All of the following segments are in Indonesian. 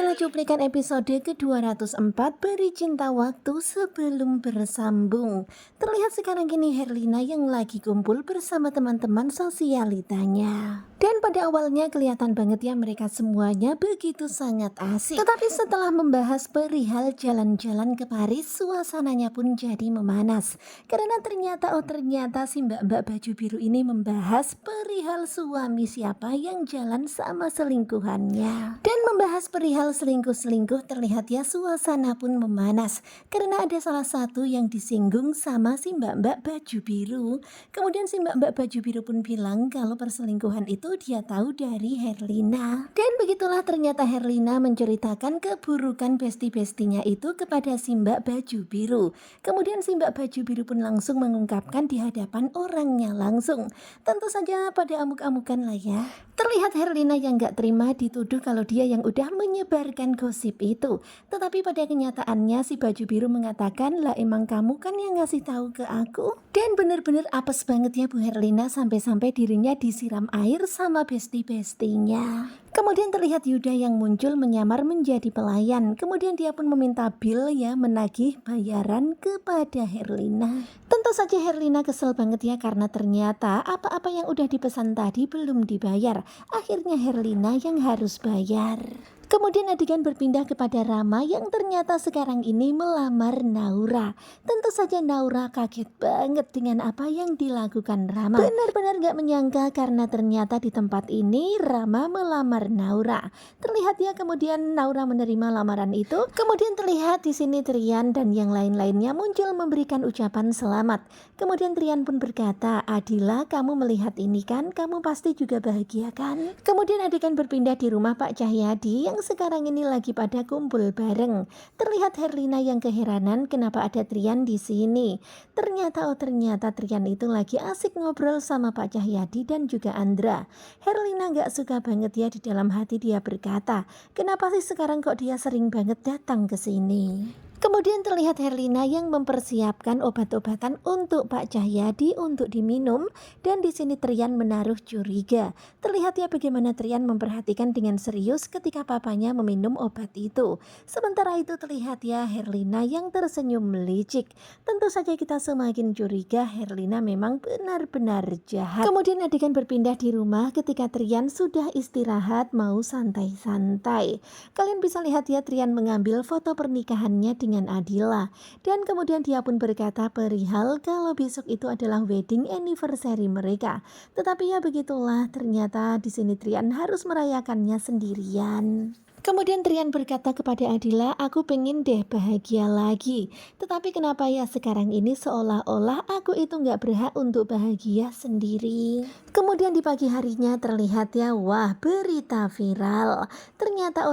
adalah cuplikan episode ke-204 Beri Cinta Waktu Sebelum Bersambung. Terlihat sekarang ini Herlina yang lagi kumpul bersama teman-teman sosialitanya. Dan pada awalnya kelihatan banget ya mereka semuanya begitu sangat asik. Tetapi setelah membahas perihal jalan-jalan ke Paris, suasananya pun jadi memanas. Karena ternyata si mbak-mbak baju biru ini membahas perihal suami siapa yang jalan sama selingkuhannya. Dan membahas perihal selingkuh-selingkuh terlihat ya suasana pun memanas. Karena ada salah satu yang disinggung sama si mbak-mbak baju biru. Kemudian si mbak-mbak baju biru pun bilang kalau perselingkuhan itu dia tahu dari Herlina. Dan begitulah ternyata Herlina menceritakan keburukan besti-bestinya itu kepada si mbak baju biru. Kemudian si mbak baju biru pun langsung mengungkapkan di hadapan orangnya langsung. Tentu saja pada amuk-amukan lah ya. Terlihat Herlina yang gak terima dituduh kalau dia yang udah menyebarkan gosip itu. Tetapi pada kenyataannya si baju biru mengatakan, lah emang kamu kan yang ngasih tahu ke aku. Dan bener-bener apes banget ya Bu Herlina sampai-sampai dirinya disiram air sama besti-bestinya. Kemudian terlihat Yuda yang muncul menyamar menjadi pelayan. Kemudian dia pun meminta Bill ya menagih bayaran kepada Herlina. Tentu saja Herlina kesel banget ya karena ternyata apa-apa yang udah dipesan tadi belum dibayar. Akhirnya Herlina yang harus bayar. Kemudian adegan berpindah kepada Rama yang ternyata sekarang ini melamar Naura. Tentu saja Naura kaget banget dengan apa yang dilakukan Rama. Benar-benar gak menyangka karena ternyata di tempat ini Rama melamar Naura. Terlihat ya kemudian Naura menerima lamaran itu. Kemudian terlihat di sini Trian dan yang lain-lainnya muncul memberikan ucapan selamat. Kemudian Trian pun berkata, Adila kamu melihat ini kan, kamu pasti juga bahagia kan? Kemudian adegan berpindah di rumah Pak Cahyadi yang sekarang ini lagi pada kumpul bareng. Terlihat Herlina yang keheranan kenapa ada Trian di sini. Ternyata Trian itu lagi asik ngobrol sama Pak Cahyadi dan juga Andra. Herlina gak suka banget ya, di dalam hati dia berkata, kenapa sih sekarang kok dia sering banget datang ke sini? Kemudian terlihat Herlina yang mempersiapkan obat-obatan untuk Pak Cahyadi untuk diminum dan di sini Trian menaruh curiga. Terlihat ya bagaimana Trian memperhatikan dengan serius ketika papanya meminum obat itu. Sementara itu terlihat ya Herlina yang tersenyum melicik. Tentu saja kita semakin curiga Herlina memang benar-benar jahat. Kemudian adegan berpindah di rumah ketika Trian sudah istirahat mau santai-santai. Kalian bisa lihat ya Trian mengambil foto pernikahannya dengan Adila dan kemudian dia pun berkata perihal kalau besok itu adalah wedding anniversary mereka. Tetapi ya begitulah ternyata di sini Trian harus merayakannya sendirian. Kemudian Trian berkata kepada Adila, aku pengen deh bahagia lagi. Tetapi kenapa ya sekarang ini seolah-olah aku itu gak berhak untuk bahagia sendiri. Kemudian di pagi harinya terlihat ya, wah berita viral. Ternyata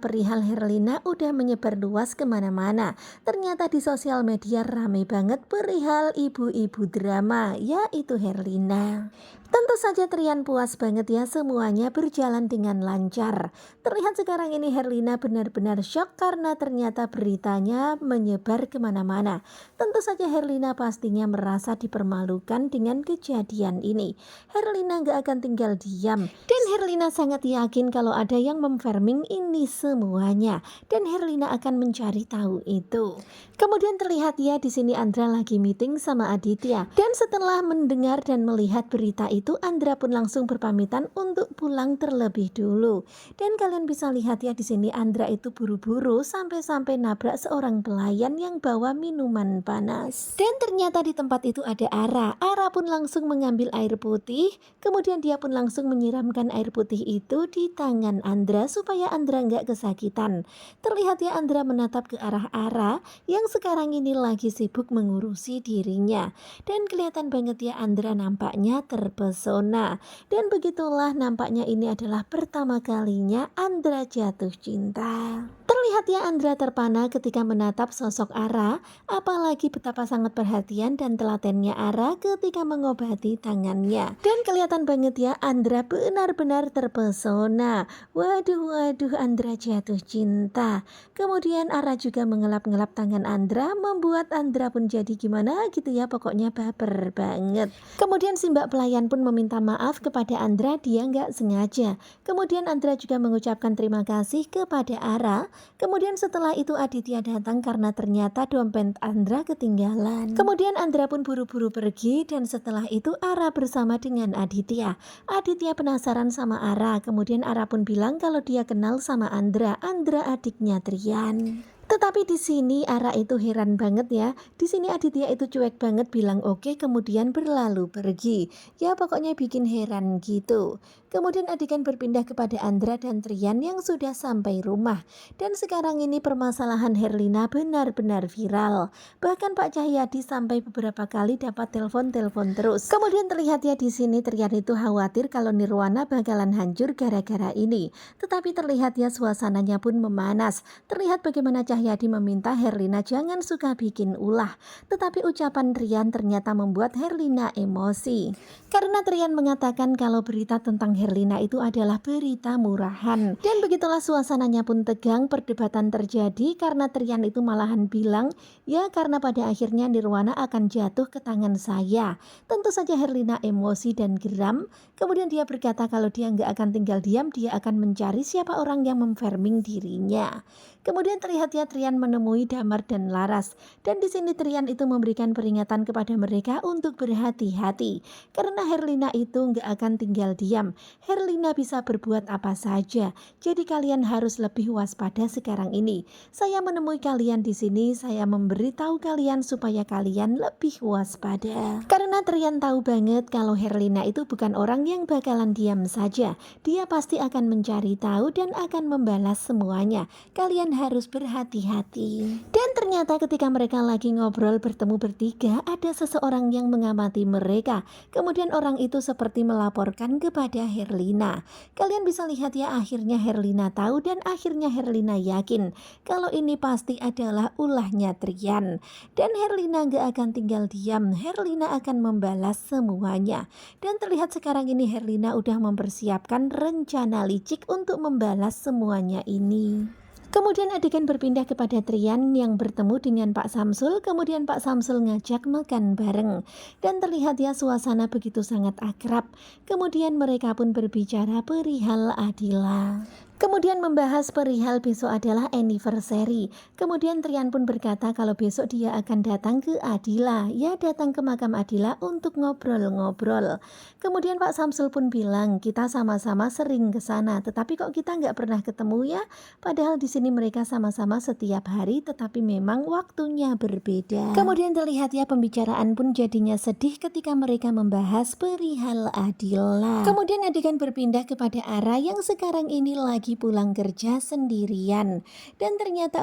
perihal Herlina udah menyebar luas kemana-mana. Ternyata di sosial media rame banget perihal ibu-ibu drama, yaitu Herlina. Tentu saja Trian puas banget ya semuanya berjalan dengan lancar. Terlihat sekarang ini Herlina benar-benar shock karena ternyata beritanya menyebar kemana-mana. Tentu saja Herlina pastinya merasa dipermalukan dengan kejadian ini. Herlina gak akan tinggal diam. Dan Herlina sangat yakin kalau ada yang memframing ini semuanya. Dan Herlina akan mencari tahu itu. Kemudian terlihat ya di sini Andra lagi meeting sama Aditya. Dan setelah mendengar dan melihat berita itu, Andra pun langsung berpamitan untuk pulang terlebih dulu. Dan kalian bisa lihat ya di sini Andra itu buru-buru sampai-sampai nabrak seorang pelayan yang bawa minuman panas. Dan ternyata di tempat itu ada Ara. Ara pun langsung mengambil air putih, kemudian dia pun langsung menyiramkan air putih itu di tangan Andra supaya Andra nggak kesakitan. Terlihat ya Andra menatap ke arah Ara yang sekarang ini lagi sibuk mengurusi dirinya. Dan kelihatan banget ya Andra nampaknya terpesona. Dan begitulah nampaknya ini adalah pertama kalinya Andra jatuh cinta. Terlihat ya Andra terpana ketika menatap sosok Ara, apalagi betapa sangat perhatian dan telatennya Ara ketika mengobati tangannya. Dan kelihatan banget ya Andra benar-benar terpesona. Waduh Andra jatuh cinta. Kemudian Ara juga mengelap-ngelap tangan Andra, membuat Andra pun jadi gimana gitu ya, pokoknya baper banget. Kemudian si mbak pelayan pun pun meminta maaf kepada Andra, dia nggak sengaja. Kemudian Andra juga mengucapkan terima kasih kepada Ara. Kemudian setelah itu Aditya datang karena ternyata dompet Andra ketinggalan. Kemudian Andra pun buru-buru pergi dan setelah itu Ara bersama dengan Aditya. Aditya penasaran sama Ara. Kemudian Ara pun bilang kalau dia kenal sama Andra adiknya Trian. Tetapi di sini Ara itu heran banget ya. Di sini Aditya itu cuek banget bilang oke, kemudian berlalu pergi. Ya pokoknya bikin heran gitu. Kemudian adegan berpindah kepada Andra dan Trian yang sudah sampai rumah. Dan sekarang ini permasalahan Herlina benar-benar viral. Bahkan Pak Cahyadi sampai beberapa kali dapat telepon-telepon terus. Kemudian terlihat ya di sini Trian itu khawatir kalau Nirwana bakalan hancur gara-gara ini. Tetapi terlihat ya suasananya pun memanas. Terlihat bagaimana Cahyadi meminta Herlina jangan suka bikin ulah. Tetapi ucapan Trian ternyata membuat Herlina emosi. Karena Trian mengatakan kalau berita tentang Herlina itu adalah berita murahan. Dan begitulah suasananya pun tegang, perdebatan terjadi karena Trian itu malahan bilang, ya karena pada akhirnya Nirwana akan jatuh ke tangan saya. Tentu saja Herlina emosi dan geram. Kemudian dia berkata kalau dia nggak akan tinggal diam, dia akan mencari siapa orang yang memfarming dirinya. Kemudian terlihat ya Trian menemui Damar dan Laras. Dan di sini Trian itu memberikan peringatan kepada mereka untuk berhati-hati. Karena Herlina itu nggak akan tinggal diam. Herlina bisa berbuat apa saja. Jadi kalian harus lebih waspada sekarang ini. Saya menemui kalian di sini, saya memberitahu kalian supaya kalian lebih waspada. Karena Trian tahu banget kalau Herlina itu bukan orang yang bakalan diam saja. Dia pasti akan mencari tahu dan akan membalas semuanya. Kalian harus berhati-hati. Dan ternyata ketika mereka lagi ngobrol bertemu bertiga, ada seseorang yang mengamati mereka. Kemudian orang itu seperti melaporkan kepada Herlina. Kalian bisa lihat ya akhirnya Herlina tahu dan akhirnya Herlina yakin kalau ini pasti adalah ulahnya Trian. Dan Herlina gak akan tinggal diam. Herlina akan membalas semuanya. Dan terlihat sekarang ini Herlina udah mempersiapkan rencana licik untuk membalas semuanya ini. Kemudian adegan berpindah kepada Trian yang bertemu dengan Pak Samsul. Kemudian Pak Samsul ngajak makan bareng. Dan terlihat ya suasana begitu sangat akrab. Kemudian mereka pun berbicara perihal Adila. Kemudian membahas perihal besok adalah anniversary. Kemudian Trian pun berkata kalau besok dia akan datang ke Adila. Ya datang ke makam Adila untuk ngobrol-ngobrol. Kemudian Pak Samsul pun bilang kita sama-sama sering ke sana. Tetapi kok kita nggak pernah ketemu ya? Padahal di sini mereka sama-sama setiap hari tetapi memang waktunya berbeda. Kemudian terlihat ya pembicaraan pun jadinya sedih ketika mereka membahas perihal Adila. Kemudian adegan berpindah kepada Ara yang sekarang ini lagi pulang kerja sendirian. Dan ternyata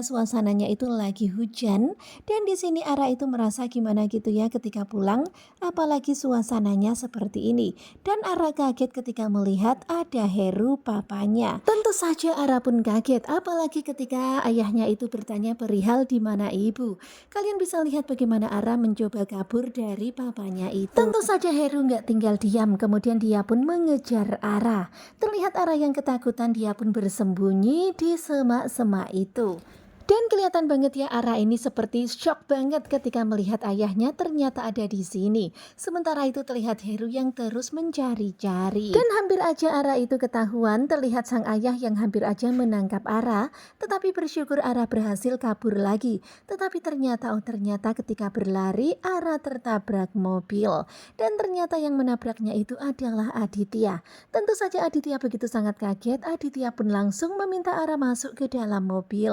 suasananya itu lagi hujan. Dan di sini Ara itu merasa gimana gitu ya ketika pulang, apalagi suasananya seperti ini. Dan Ara kaget ketika melihat ada Heru papanya. Tentu saja Ara pun kaget, apalagi ketika ayahnya itu bertanya perihal di mana ibu. Kalian bisa lihat bagaimana Ara mencoba kabur dari papanya itu. Tentu saja Heru nggak tinggal diam, kemudian dia pun mengejar Ara. Terlihat Ara yang ketakutan, dia pun bersembunyi di semak-semak itu. Dan kelihatan banget ya Ara ini seperti shock banget ketika melihat ayahnya ternyata ada di sini. Sementara itu terlihat Heru yang terus mencari-cari. Dan hampir aja Ara itu ketahuan, terlihat sang ayah yang hampir aja menangkap Ara. Tetapi bersyukur Ara berhasil kabur lagi. Tetapi ternyata ketika berlari Ara tertabrak mobil. Dan ternyata yang menabraknya itu adalah Aditya. Tentu saja Aditya begitu sangat kaget. Aditya pun langsung meminta Ara masuk ke dalam mobil.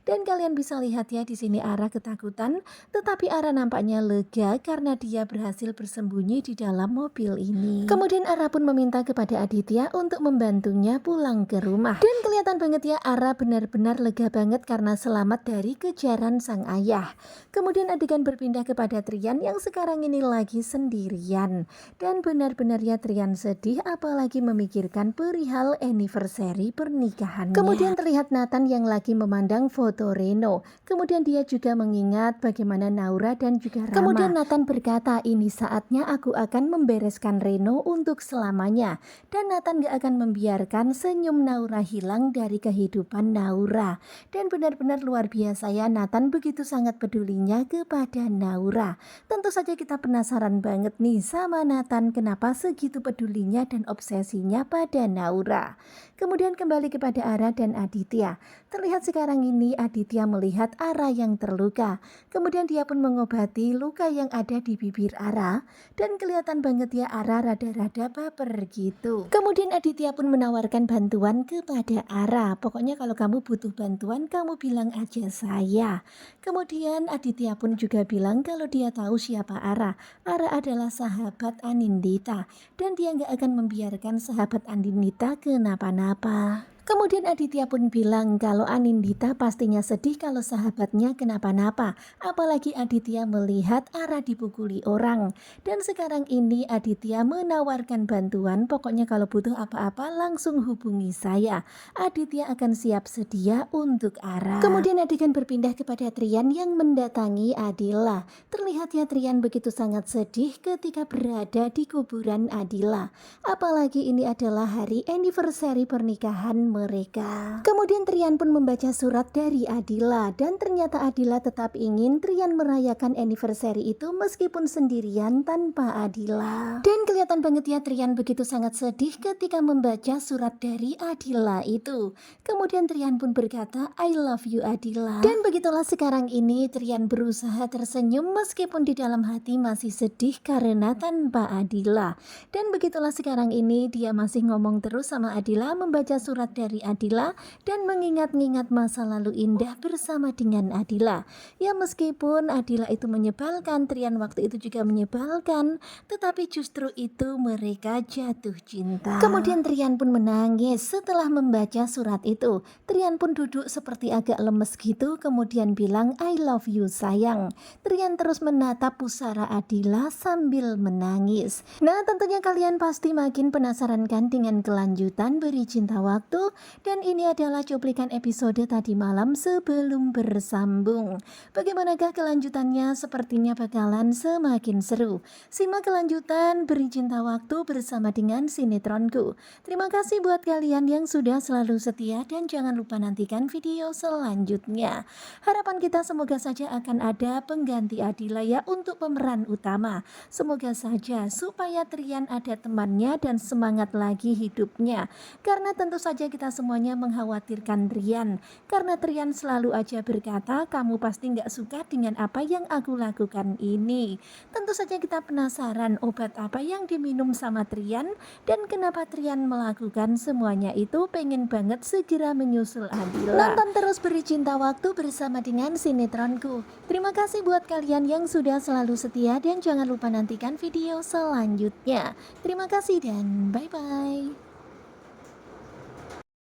Dan kalian bisa lihat ya di sini Ara ketakutan, tetapi Ara nampaknya lega karena dia berhasil bersembunyi di dalam mobil ini. Kemudian Ara pun meminta kepada Aditya untuk membantunya pulang ke rumah. Dan kelihatan banget ya Ara benar-benar lega banget karena selamat dari kejaran sang ayah. Kemudian adegan berpindah kepada Trian yang sekarang ini lagi sendirian. Dan benar-benar ya Trian sedih apalagi memikirkan perihal anniversary pernikahannya. Kemudian terlihat Nathan yang lagi memandang foto foto Reno. Kemudian dia juga mengingat bagaimana Naura dan juga Rama. Kemudian Nathan berkata, ini saatnya aku akan membereskan Reno untuk selamanya. Dan Nathan gak akan membiarkan senyum Naura hilang dari kehidupan Naura. Dan benar-benar luar biasa ya, Nathan begitu sangat pedulinya kepada Naura. Tentu saja kita penasaran banget nih sama Nathan, kenapa segitu pedulinya dan obsesinya pada Naura. Kemudian kembali kepada Ara dan Aditya. Terlihat sekarang ini Aditya melihat Ara yang terluka. Kemudian dia pun mengobati luka yang ada di bibir Ara. Dan kelihatan banget ya Ara rada-rada baper gitu. Kemudian Aditya pun menawarkan bantuan kepada Ara. Pokoknya kalau kamu butuh bantuan, kamu bilang aja saya. Kemudian Aditya pun juga bilang kalau dia tahu siapa Ara. Ara adalah sahabat Anindita. Dan dia nggak akan membiarkan sahabat Anindita kenapa-napa. Kemudian Aditya pun bilang kalau Anindita pastinya sedih kalau sahabatnya kenapa-napa. Apalagi Aditya melihat Ara dipukuli orang. Dan sekarang ini Aditya menawarkan bantuan, pokoknya kalau butuh apa-apa langsung hubungi saya. Aditya akan siap sedia untuk Ara. Kemudian adegan berpindah kepada Trian yang mendatangi Adila. Terlihat ya Trian begitu sangat sedih ketika berada di kuburan Adila. Apalagi ini adalah hari anniversary pernikahan mereka. Kemudian Trian pun membaca surat dari Adila dan ternyata Adila tetap ingin Trian merayakan anniversary itu meskipun sendirian tanpa Adila. Dan kelihatan banget ya Trian begitu sangat sedih ketika membaca surat dari Adila itu. Kemudian Trian pun berkata, I love you Adila. Dan begitulah sekarang ini Trian berusaha tersenyum meskipun di dalam hati masih sedih karena tanpa Adila. Dan begitulah sekarang ini dia masih ngomong terus sama Adila, membaca surat dari Adila dan mengingat-ingat masa lalu indah bersama dengan Adila. Ya meskipun Adila itu menyebalkan, Trian waktu itu juga menyebalkan, tetapi justru itu mereka jatuh cinta. Kemudian Trian pun menangis setelah membaca surat itu. Trian pun duduk seperti agak lemes gitu, kemudian bilang I love you sayang. Trian terus menatap pusara Adila sambil menangis. Nah tentunya kalian pasti makin penasaran kan dengan kelanjutan Beri Cinta Waktu. Dan ini adalah cuplikan episode tadi malam sebelum bersambung. Bagaimanakah kelanjutannya? Sepertinya bakalan semakin seru. Simak kelanjutan Beri Cinta Waktu bersama dengan sinetronku. Terima kasih buat kalian yang sudah selalu setia dan jangan lupa nantikan video selanjutnya. Harapan kita semoga saja akan ada pengganti Adila ya untuk pemeran utama. Semoga saja supaya Trian ada temannya dan semangat lagi hidupnya. Karena tentu saja kita semuanya mengkhawatirkan Trian. Karena Trian selalu aja berkata, kamu pasti nggak suka dengan apa yang aku lakukan ini. Tentu saja kita penasaran obat apa yang diminum sama Trian dan kenapa Trian melakukan semuanya itu. Pengen banget segera menyusul Adila. Nonton terus Beri Cinta Waktu bersama dengan sinetronku. Terima kasih buat kalian yang sudah selalu setia dan jangan lupa nantikan video selanjutnya. Terima kasih dan bye-bye.